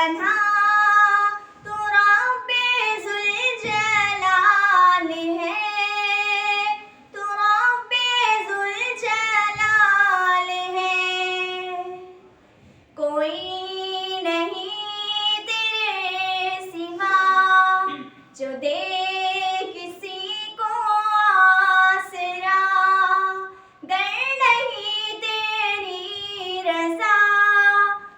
पनाह, तू रब्बे ज़ुल जलाल है, तू रब्बे ज़ुल जलाल है। कोई नहीं तेरे सिवा जो दे किसी को आसरा, गर नहीं तेरी रज़ा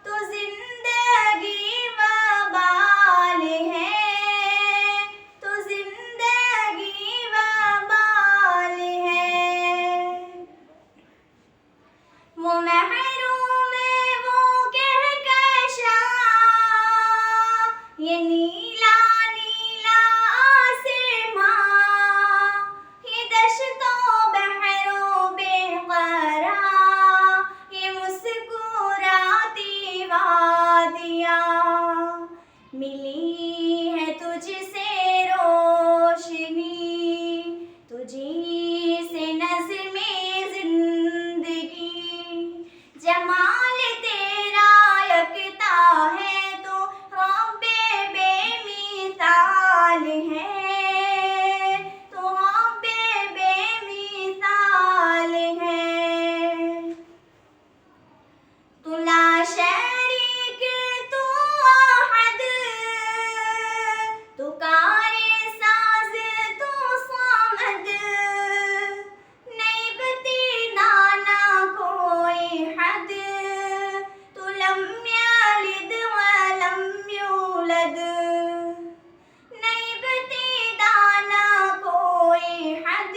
तो जिंदगी वबाल है, तो जिंदगी वबाल है। वो महरूम वो कहकशा, ये नीला नीला आसमां, ये दश्तों बहरों बेक़रार, ये मुस्कुराती वादियाँ, मिली है तुझसे रोशनी, तुझी से नज़्मे ज़िंदगी। जमाल तेरा यकता है तो रब्बे बेमिसाल है, तो रब्बे बेमिसाल है। तू ला शरीक तू अहद, तू कारी साज़ तू सामद, नहीं बती नाना कोई हद, तू लम यलिद वलम यूलद, नहीं बती दाना कोई हद,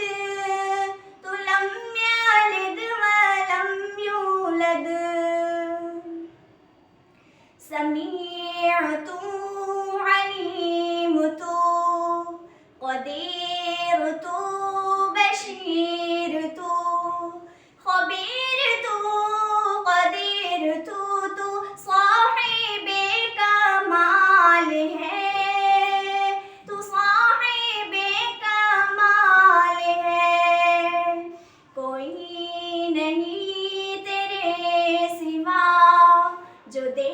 तू लम यलिद वलम यूलद। समीअ तू अलीम तू, क़दीर तू बशीर तू, ख़बीर तू क़दीर तू, तू साहिबे कमाल है, तू साहिबे कमाल है। कोई नहीं तेरे सिवा जो दे